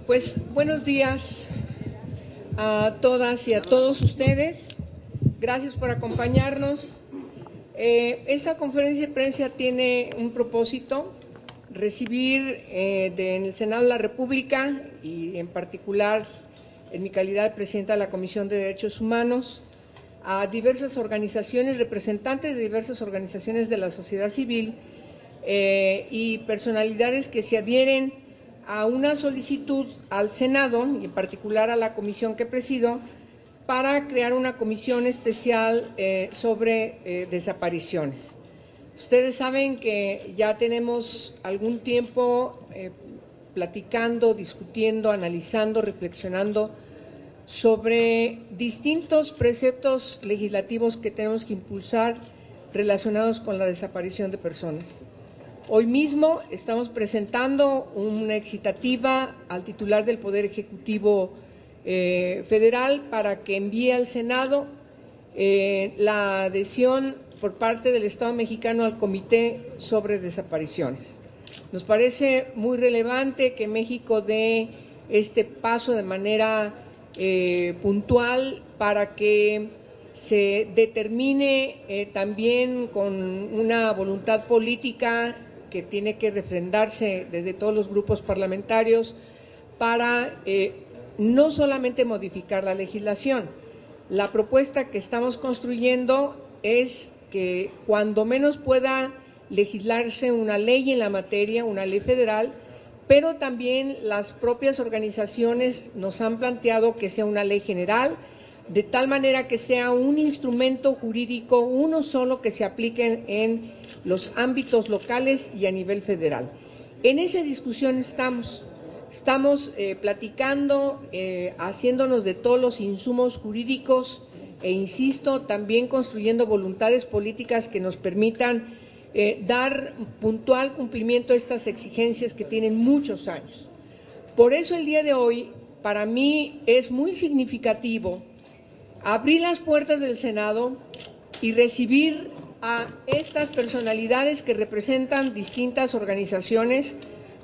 Pues buenos días a todas y a todos ustedes. Gracias por acompañarnos. Esa conferencia de prensa tiene un propósito: recibir en el Senado de la República, y en particular en mi calidad de presidenta de la Comisión de Derechos Humanos, a diversas organizaciones, representantes de diversas organizaciones de la sociedad civil y personalidades que se adhieren a una solicitud al Senado, y en particular a la comisión que presido, para crear una comisión especial sobre desapariciones. Ustedes saben que ya tenemos algún tiempo platicando, discutiendo, analizando, reflexionando sobre distintos preceptos legislativos que tenemos que impulsar relacionados con la desaparición de personas. Hoy mismo estamos presentando una excitativa al titular del Poder Ejecutivo Federal para que envíe al Senado la adhesión por parte del Estado mexicano al Comité sobre Desapariciones. Nos parece muy relevante que México dé este paso de manera puntual para que se determine también con una voluntad política que tiene que refrendarse desde todos los grupos parlamentarios para no solamente modificar la legislación. La propuesta que estamos construyendo es que cuando menos pueda legislarse una ley en la materia, una ley federal, pero también las propias organizaciones nos han planteado que sea una ley general, de tal manera que sea un instrumento jurídico, uno solo, que se aplique en los ámbitos locales y a nivel federal. En esa discusión estamos platicando, haciéndonos de todos los insumos jurídicos e, insisto, también construyendo voluntades políticas que nos permitan dar puntual cumplimiento a estas exigencias que tienen muchos años. Por eso el día de hoy, para mí es muy significativo abrir las puertas del Senado y recibir a estas personalidades que representan distintas organizaciones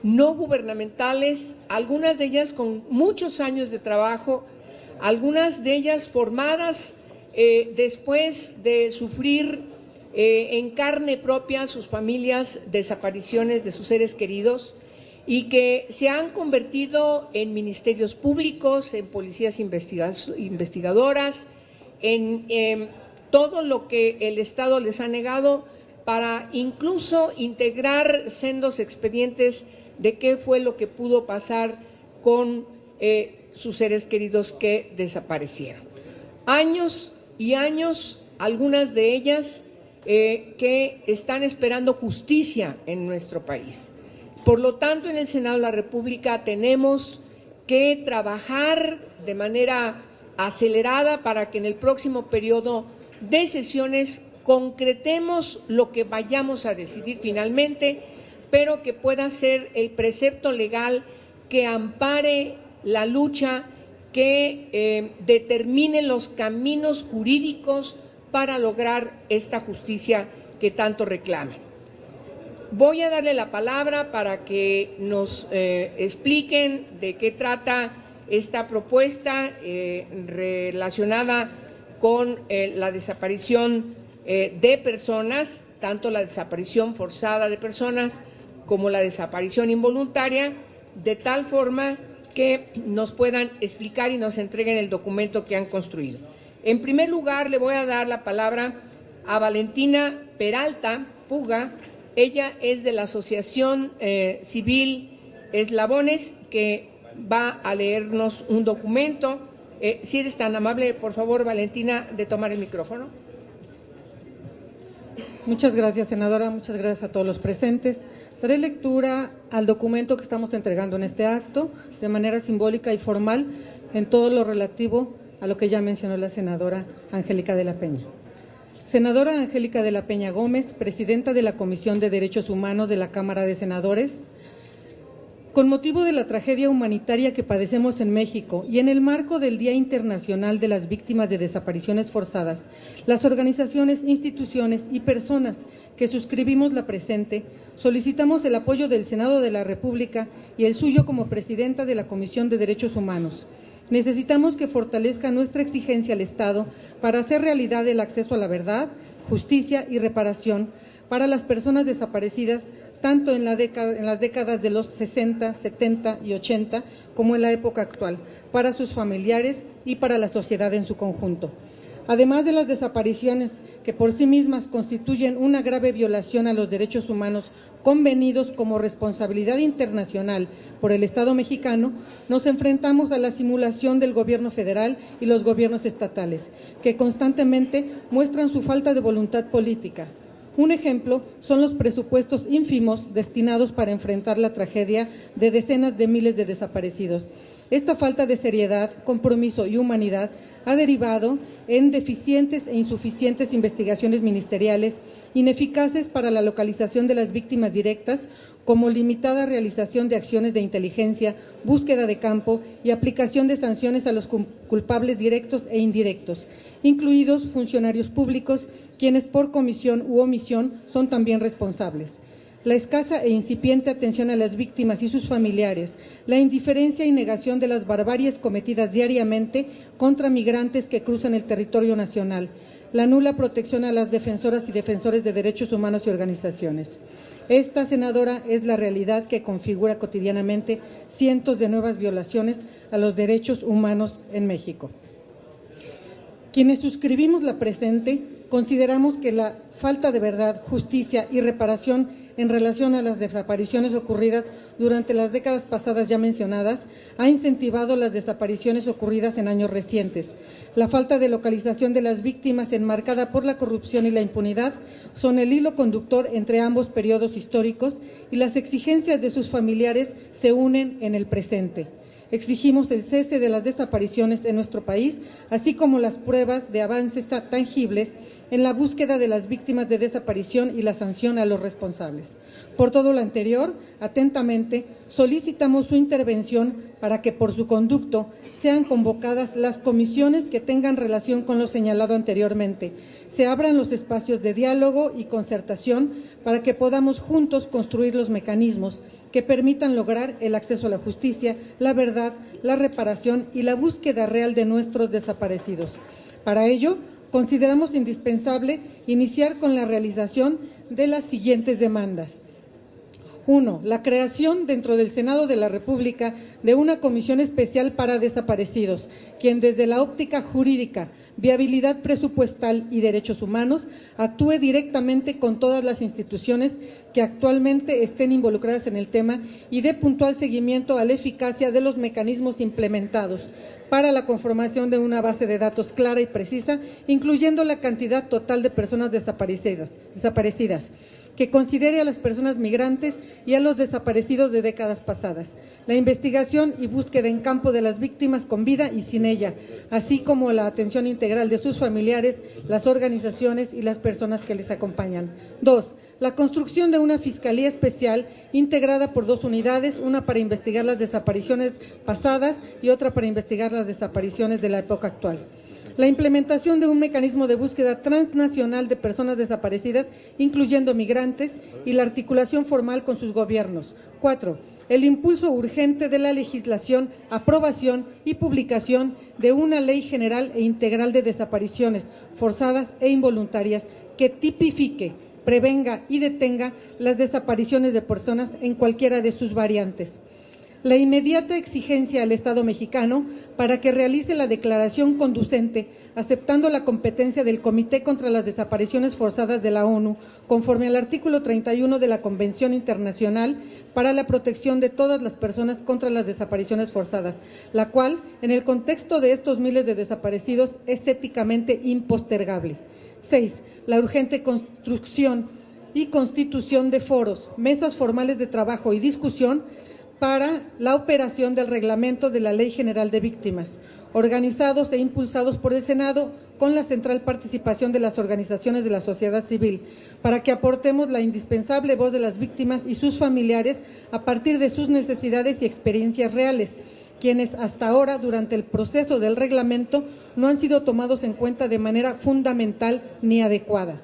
no gubernamentales, algunas de ellas con muchos años de trabajo, algunas de ellas formadas después de sufrir en carne propia sus familias desapariciones de sus seres queridos, y que se han convertido en ministerios públicos, en policías investigadoras, en todo lo que el Estado les ha negado, para incluso integrar sendos expedientes de qué fue lo que pudo pasar con sus seres queridos que desaparecieron. Años y años, algunas de ellas que están esperando justicia en nuestro país. Por lo tanto, en el Senado de la República tenemos que trabajar de manera acelerada para que en el próximo periodo de sesiones concretemos lo que vayamos a decidir finalmente, pero que pueda ser el precepto legal que ampare la lucha, que determine los caminos jurídicos para lograr esta justicia que tanto reclaman. Voy a darle la palabra para que nos expliquen de qué trata esta propuesta relacionada con la desaparición de personas, tanto la desaparición forzada de personas como la desaparición involuntaria, de tal forma que nos puedan explicar y nos entreguen el documento que han construido. En primer lugar, le voy a dar la palabra a Valentina Peralta Puga. Ella es de la Asociación Civil Eslabones, que va a leernos un documento. Si eres tan amable, por favor, Valentina, de tomar el micrófono. Muchas gracias, senadora. Muchas gracias a todos los presentes. Daré lectura al documento que estamos entregando en este acto de manera simbólica y formal en todo lo relativo a lo que ya mencionó la senadora Angélica de la Peña. Senadora Angélica de la Peña Gómez, presidenta de la Comisión de Derechos Humanos de la Cámara de Senadores, Con motivo de la tragedia humanitaria que padecemos en México y en el marco del Día Internacional de las Víctimas de Desapariciones Forzadas, las organizaciones, instituciones y personas que suscribimos la presente, solicitamos el apoyo del Senado de la República y el suyo como presidenta de la Comisión de Derechos Humanos. Necesitamos que fortalezca nuestra exigencia al Estado para hacer realidad el acceso a la verdad, justicia y reparación para las personas desaparecidas, tanto en las décadas de los 60, 70 y 80, como en la época actual, para sus familiares y para la sociedad en su conjunto. Además de las desapariciones, que por sí mismas constituyen una grave violación a los derechos humanos convenidos como responsabilidad internacional por el Estado mexicano, nos enfrentamos a la simulación del gobierno federal y los gobiernos estatales, que constantemente muestran su falta de voluntad política. Un ejemplo son los presupuestos ínfimos destinados para enfrentar la tragedia de decenas de miles de desaparecidos. Esta falta de seriedad, compromiso y humanidad ha derivado en deficientes e insuficientes investigaciones ministeriales, ineficaces para la localización de las víctimas directas, como limitada realización de acciones de inteligencia, búsqueda de campo y aplicación de sanciones a los culpables directos e indirectos, incluidos funcionarios públicos, quienes por comisión u omisión son también responsables. La escasa e incipiente atención a las víctimas y sus familiares, la indiferencia y negación de las barbaries cometidas diariamente contra migrantes que cruzan el territorio nacional, la nula protección a las defensoras y defensores de derechos humanos y organizaciones. Esta, senadora, es la realidad que configura cotidianamente cientos de nuevas violaciones a los derechos humanos en México. Quienes suscribimos la presente, consideramos que la falta de verdad, justicia y reparación en relación a las desapariciones ocurridas durante las décadas pasadas ya mencionadas ha incentivado las desapariciones ocurridas en años recientes. La falta de localización de las víctimas, enmarcada por la corrupción y la impunidad, son el hilo conductor entre ambos periodos históricos y las exigencias de sus familiares se unen en el presente. Exigimos el cese de las desapariciones en nuestro país, así como las pruebas de avances tangibles en la búsqueda de las víctimas de desaparición y la sanción a los responsables. Por todo lo anterior, atentamente solicitamos su intervención para que por su conducto sean convocadas las comisiones que tengan relación con lo señalado anteriormente, se abran los espacios de diálogo y concertación para que podamos juntos construir los mecanismos que permitan lograr el acceso a la justicia, la verdad, la reparación y la búsqueda real de nuestros desaparecidos. Para ello, consideramos indispensable iniciar con la realización de las siguientes demandas. 1. La creación dentro del Senado de la República de una comisión especial para desaparecidos, quien desde la óptica jurídica, viabilidad presupuestal y derechos humanos actúe directamente con todas las instituciones que actualmente estén involucradas en el tema y dé puntual seguimiento a la eficacia de los mecanismos implementados para la conformación de una base de datos clara y precisa, incluyendo la cantidad total de personas desaparecidas, que considere a las personas migrantes y a los desaparecidos de décadas pasadas, la investigación y búsqueda en campo de las víctimas con vida y sin ella, así como la atención integral de sus familiares, las organizaciones y las personas que les acompañan. 2. La construcción de una fiscalía especial integrada por 2 unidades, una para investigar las desapariciones pasadas y otra para investigar las desapariciones de la época actual. La implementación de un mecanismo de búsqueda transnacional de personas desaparecidas, incluyendo migrantes, y la articulación formal con sus gobiernos. 4. El impulso urgente de la legislación, aprobación y publicación de una ley general e integral de desapariciones forzadas e involuntarias que tipifique, prevenga y detenga las desapariciones de personas en cualquiera de sus variantes. La inmediata exigencia al Estado mexicano para que realice la declaración conducente, aceptando la competencia del Comité contra las Desapariciones Forzadas de la ONU, conforme al artículo 31 de la Convención Internacional para la Protección de todas las personas contra las desapariciones forzadas, la cual, en el contexto de estos miles de desaparecidos, es éticamente impostergable. 6. La urgente construcción y constitución de foros, mesas formales de trabajo y discusión para la operación del reglamento de la Ley General de Víctimas, organizados e impulsados por el Senado con la central participación de las organizaciones de la sociedad civil, para que aportemos la indispensable voz de las víctimas y sus familiares a partir de sus necesidades y experiencias reales, quienes hasta ahora, durante el proceso del reglamento, no han sido tomados en cuenta de manera fundamental ni adecuada.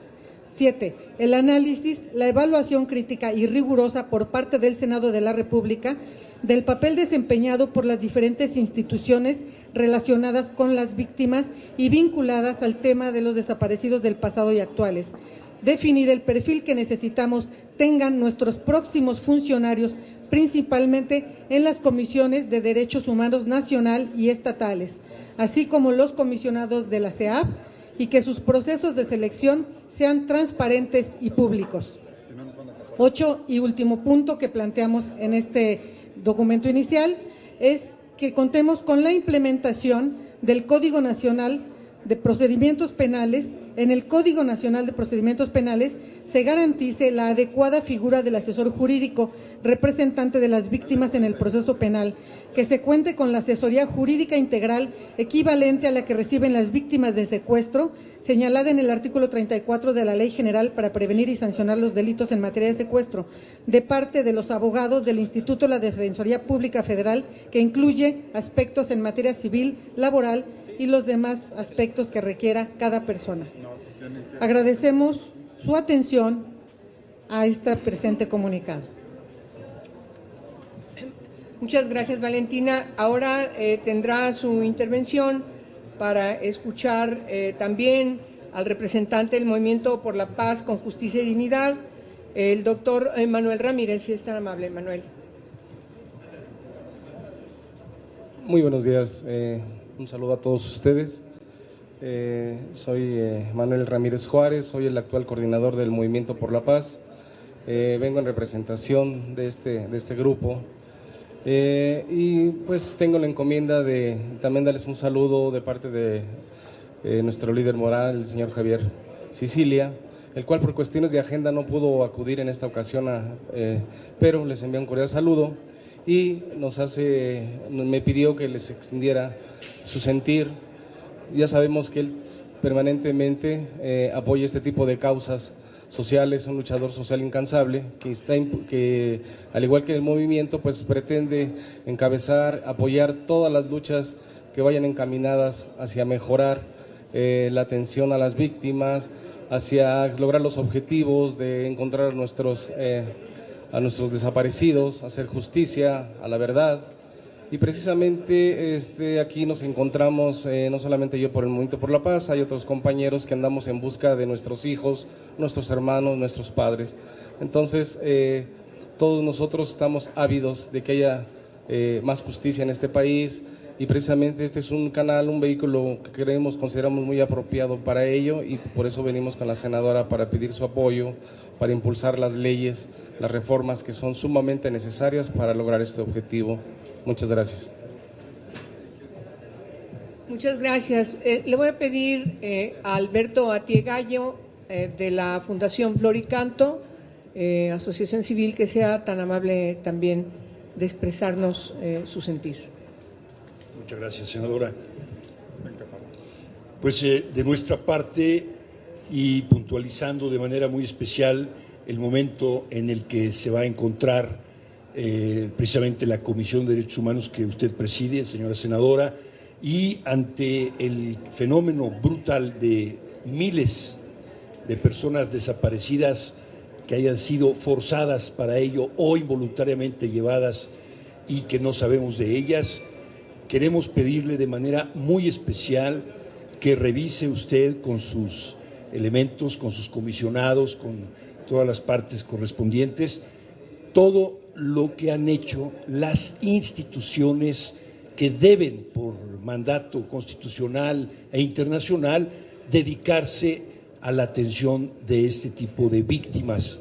7. El análisis, la evaluación crítica y rigurosa por parte del Senado de la República del papel desempeñado por las diferentes instituciones relacionadas con las víctimas y vinculadas al tema de los desaparecidos del pasado y actuales. Definir el perfil que necesitamos tengan nuestros próximos funcionarios, principalmente en las comisiones de derechos humanos nacional y estatales, así como los comisionados de la CEAP, y que sus procesos de selección sean transparentes y públicos. 8. Y último punto que planteamos en este documento inicial es que contemos con la implementación del Código Nacional de Procedimientos Penales. En el Código Nacional de Procedimientos Penales se garantice la adecuada figura del asesor jurídico representante de las víctimas en el proceso penal, que se cuente con la asesoría jurídica integral equivalente a la que reciben las víctimas de secuestro, señalada en el artículo 34 de la Ley General para prevenir y sancionar los delitos en materia de secuestro, de parte de los abogados del Instituto de la Defensoría Pública Federal, que incluye aspectos en materia civil, laboral y los demás aspectos que requiera cada persona. Agradecemos su atención a este presente comunicado. Muchas gracias, Valentina. Ahora tendrá su intervención para escuchar también al representante del Movimiento por la Paz con Justicia y Dignidad, el doctor Manuel Ramírez, si es tan amable, Manuel. Muy buenos días. Un saludo a todos ustedes. Soy Manuel Ramírez Juárez, soy el actual coordinador del Movimiento por la Paz. Vengo en representación de este grupo y pues tengo la encomienda de también darles un saludo de parte de nuestro líder moral, el señor Javier Sicilia, el cual por cuestiones de agenda no pudo acudir en esta ocasión, pero les envío un cordial saludo y me pidió que les extendiera su sentir. Ya sabemos que él permanentemente apoya este tipo de causas sociales, un luchador social incansable, que al igual que el movimiento, pues pretende encabezar, apoyar todas las luchas que vayan encaminadas hacia mejorar la atención a las víctimas, hacia lograr los objetivos de encontrar a nuestros desaparecidos, hacer justicia a la verdad. Y precisamente aquí nos encontramos, no solamente yo por el Movimiento por la Paz, hay otros compañeros que andamos en busca de nuestros hijos, nuestros hermanos, nuestros padres. Entonces, todos nosotros estamos ávidos de que haya más justicia en este país, y precisamente este es un canal, un vehículo que consideramos muy apropiado para ello, y por eso venimos con la senadora para pedir su apoyo, para impulsar las leyes, las reformas que son sumamente necesarias para lograr este objetivo. Muchas gracias. Muchas gracias. Le voy a pedir a Alberto Atiegallo de la Fundación Floricanto, Asociación Civil, que sea tan amable también de expresarnos su sentir. Muchas gracias, senadora. Pues de nuestra parte, y puntualizando de manera muy especial el momento en el que se va a encontrar precisamente la Comisión de Derechos Humanos que usted preside, señora senadora, y ante el fenómeno brutal de miles de personas desaparecidas que hayan sido forzadas para ello o involuntariamente llevadas y que no sabemos de ellas, queremos pedirle de manera muy especial que revise usted con sus elementos, con sus comisionados, con todas las partes correspondientes, todo lo que han hecho las instituciones que deben, por mandato constitucional e internacional, dedicarse a la atención de este tipo de víctimas.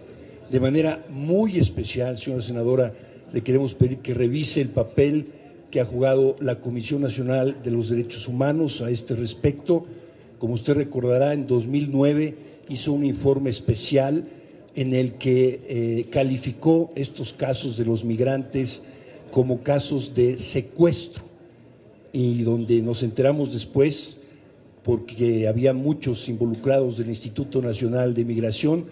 De manera muy especial, señora senadora, le queremos pedir que revise el papel que ha jugado la Comisión Nacional de los Derechos Humanos a este respecto. Como usted recordará, en 2009 hizo un informe especial en el que calificó estos casos de los migrantes como casos de secuestro, y donde nos enteramos después, porque había muchos involucrados del Instituto Nacional de Migración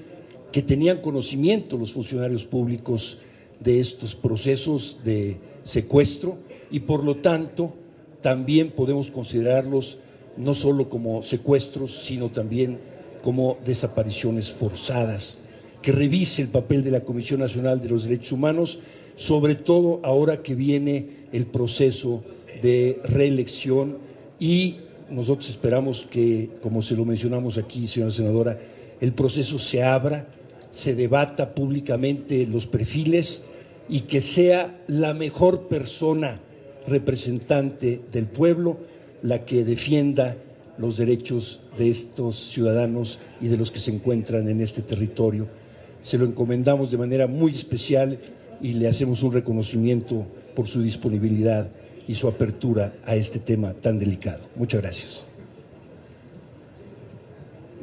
que tenían conocimiento, los funcionarios públicos, de estos procesos de secuestro, y por lo tanto también podemos considerarlos no solo como secuestros, sino también como desapariciones forzadas. Que revise el papel de la Comisión Nacional de los Derechos Humanos, sobre todo ahora que viene el proceso de reelección, y nosotros esperamos que, como se lo mencionamos aquí, señora senadora, el proceso se abra, se debata públicamente los perfiles y que sea la mejor persona representante del pueblo la que defienda los derechos de estos ciudadanos y de los que se encuentran en este territorio. Se lo encomendamos de manera muy especial y le hacemos un reconocimiento por su disponibilidad y su apertura a este tema tan delicado. Muchas gracias.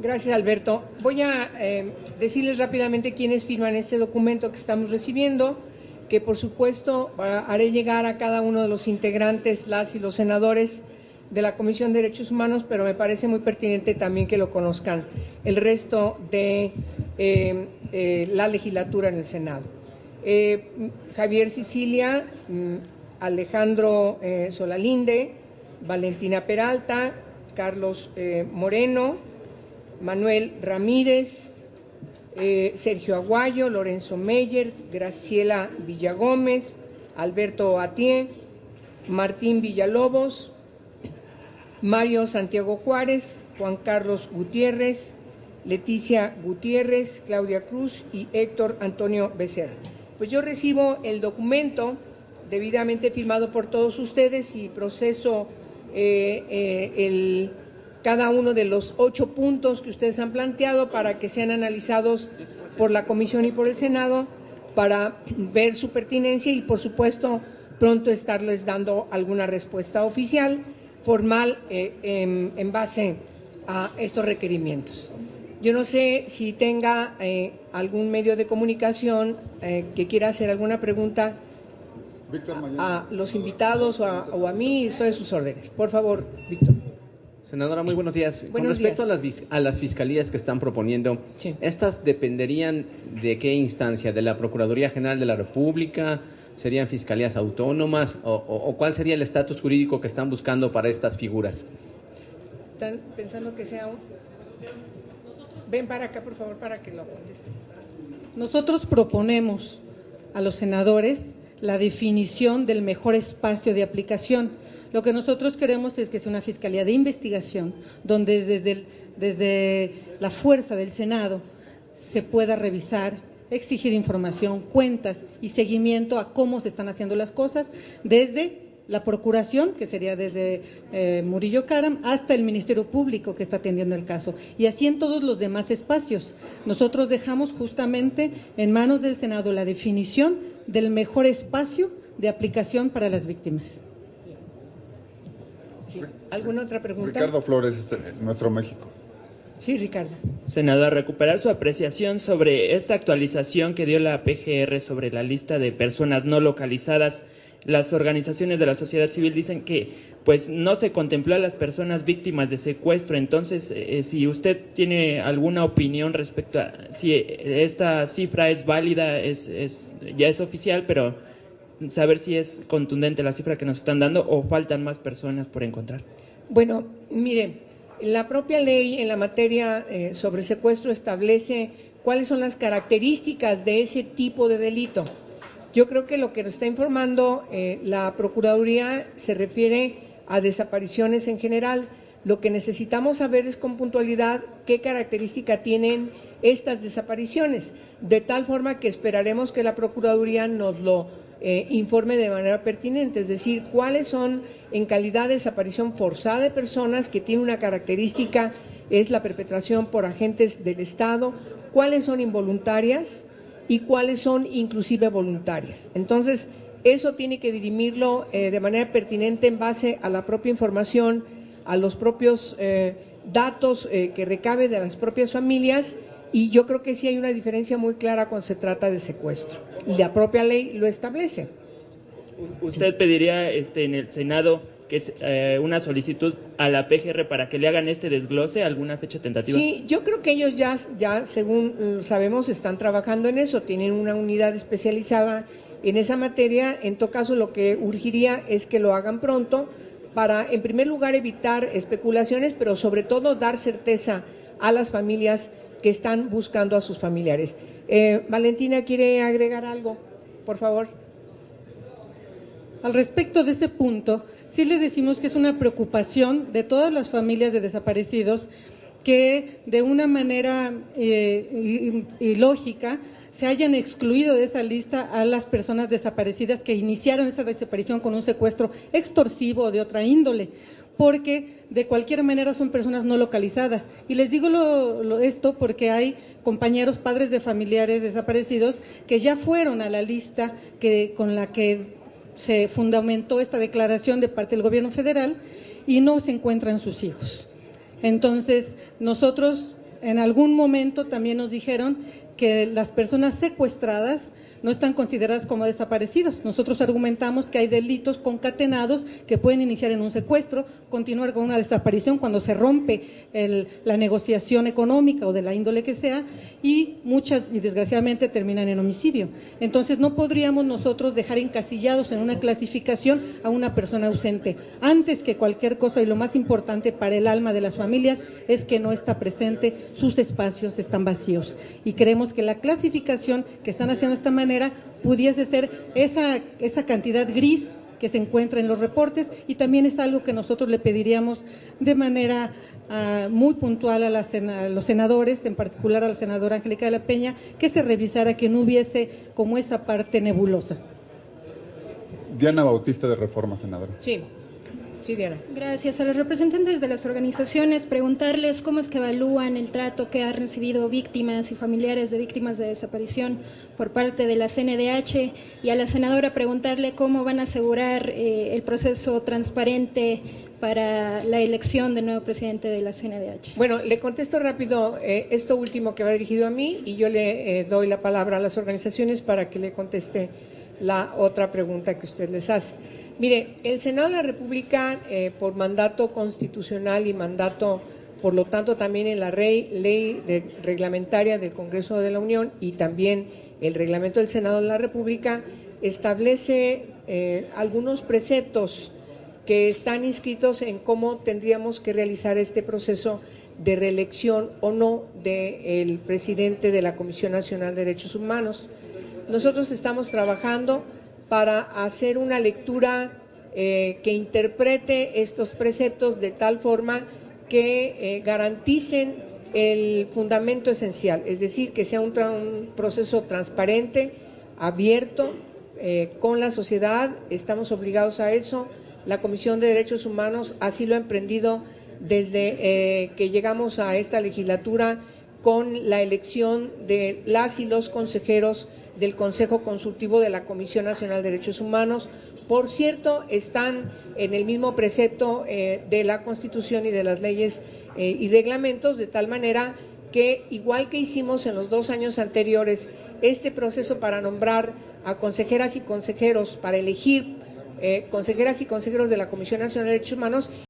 Gracias, Alberto. Voy a decirles rápidamente quiénes firman este documento que estamos recibiendo, que por supuesto haré llegar a cada uno de los integrantes, las y los senadores de la Comisión de Derechos Humanos, pero me parece muy pertinente también que lo conozcan el resto de la legislatura en el Senado. Javier Sicilia, Alejandro Solalinde, Valentina Peralta, Carlos Moreno, Manuel Ramírez, Sergio Aguayo, Lorenzo Meyer, Graciela Villagómez, Alberto Atié, Martín Villalobos, Mario Santiago Juárez, Juan Carlos Gutiérrez, Leticia Gutiérrez, Claudia Cruz y Héctor Antonio Becerra. Pues yo recibo el documento debidamente firmado por todos ustedes y proceso cada uno de los 8 puntos que ustedes han planteado para que sean analizados por la Comisión y por el Senado para ver su pertinencia y, por supuesto, pronto estarles dando alguna respuesta oficial, formal, en base a estos requerimientos. Yo no sé si tenga algún medio de comunicación que quiera hacer alguna pregunta a los invitados o a mí, estoy a sus órdenes. Por favor, Víctor. Senadora, muy buenos días. Buenos Con respecto días. a las fiscalías que están proponiendo, Sí. ¿estas dependerían de qué instancia? ¿De la Procuraduría General de la República? ¿Serían fiscalías autónomas? ¿O cuál sería el estatus jurídico que están buscando para estas figuras? ¿Están pensando que sea un...? Ven para acá, por favor, para que lo contestes. Nosotros proponemos a los senadores la definición del mejor espacio de aplicación. Lo que nosotros queremos es que sea una fiscalía de investigación, donde desde la fuerza del Senado se pueda revisar, exigir información, cuentas y seguimiento a cómo se están haciendo las cosas, desde la Procuración, que sería desde Murillo Karam, hasta el Ministerio Público que está atendiendo el caso, y así en todos los demás espacios. Nosotros dejamos justamente en manos del Senado la definición del mejor espacio de aplicación para las víctimas. Sí. ¿Alguna otra pregunta? Ricardo Flores, Nuestro México. Sí, Ricardo. Senador, recuperar su apreciación sobre esta actualización que dio la PGR sobre la lista de personas no localizadas. Las organizaciones de la sociedad civil dicen que pues no se contempló a las personas víctimas de secuestro. Entonces, si usted tiene alguna opinión respecto a si esta cifra es válida, ya es oficial, pero saber si es contundente la cifra que nos están dando o faltan más personas por encontrar. Bueno, mire, la propia ley en la materia sobre secuestro establece cuáles son las características de ese tipo de delito. Yo creo que lo que nos está informando la Procuraduría se refiere a desapariciones en general. Lo que necesitamos saber es con puntualidad qué característica tienen estas desapariciones, de tal forma que esperaremos que la Procuraduría nos lo informe de manera pertinente, es decir, cuáles son en calidad de desaparición forzada de personas que tiene una característica, es la perpetración por agentes del Estado, cuáles son involuntarias y cuáles son inclusive voluntarias. Entonces, eso tiene que dirimirlo de manera pertinente en base a la propia información, a los propios datos que recabe de las propias familias, y yo creo que sí hay una diferencia muy clara cuando se trata de secuestro, y la propia ley lo establece. ¿Usted pediría en el Senado que es una solicitud a la PGR para que le hagan este desglose, alguna fecha tentativa? Sí, yo creo que ellos ya según sabemos, están trabajando en eso, tienen una unidad especializada en esa materia. En todo caso, lo que urgiría es que lo hagan pronto para, en primer lugar, evitar especulaciones, pero sobre todo dar certeza a las familias que están buscando a sus familiares. Valentina, ¿quiere agregar algo? Por favor. Al respecto de ese punto, sí le decimos que es una preocupación de todas las familias de desaparecidos que de una manera ilógica se hayan excluido de esa lista a las personas desaparecidas que iniciaron esa desaparición con un secuestro extorsivo o de otra índole, porque de cualquier manera son personas no localizadas. Y les digo esto porque hay compañeros, padres de familiares desaparecidos, que ya fueron a la lista con la que se fundamentó esta declaración de parte del gobierno federal y no se encuentran sus hijos. Entonces, nosotros en algún momento también nos dijeron que las personas secuestradas no están consideradas como desaparecidos. Nosotros argumentamos que hay delitos concatenados que pueden iniciar en un secuestro, continuar con una desaparición cuando se rompe la negociación económica o de la índole que sea, y muchas, y desgraciadamente, terminan en homicidio. Entonces, no podríamos nosotros dejar encasillados en una clasificación a una persona ausente. Antes que cualquier cosa, y lo más importante para el alma de las familias, es que no está presente, sus espacios están vacíos. Y creemos que la clasificación que están haciendo de esta manera pudiese ser esa cantidad gris que se encuentra en los reportes, y también es algo que nosotros le pediríamos de manera muy puntual a los senadores, en particular a la senadora Angélica de la Peña, que se revisara, que no hubiese como esa parte nebulosa. Diana Bautista, de Reforma, senadora. Sí. Sí, Diana. Gracias. A los representantes de las organizaciones, preguntarles cómo es que evalúan el trato que han recibido víctimas y familiares de víctimas de desaparición por parte de la CNDH, y a la senadora preguntarle cómo van a asegurar el proceso transparente para la elección del nuevo presidente de la CNDH. Bueno, le contesto rápido esto último que va dirigido a mí, y yo le doy la palabra a las organizaciones para que le conteste la otra pregunta que usted les hace. Mire, el Senado de la República, por mandato constitucional y mandato, por lo tanto, también en la ley reglamentaria del Congreso de la Unión y también el reglamento del Senado de la República, establece algunos preceptos que están inscritos en cómo tendríamos que realizar este proceso de reelección o no del presidente de la Comisión Nacional de Derechos Humanos. Nosotros estamos trabajando para hacer una lectura que interprete estos preceptos de tal forma que garanticen el fundamento esencial, es decir, que sea un proceso transparente, abierto, con la sociedad. Estamos obligados a eso. La Comisión de Derechos Humanos así lo ha emprendido desde que llegamos a esta legislatura, con la elección de las y los consejeros del Consejo Consultivo de la Comisión Nacional de Derechos Humanos. Por cierto, están en el mismo precepto de la Constitución y de las leyes y reglamentos, de tal manera que, igual que hicimos en los 2 años anteriores, este proceso para nombrar a consejeras y consejeros, para elegir consejeras y consejeros de la Comisión Nacional de Derechos Humanos,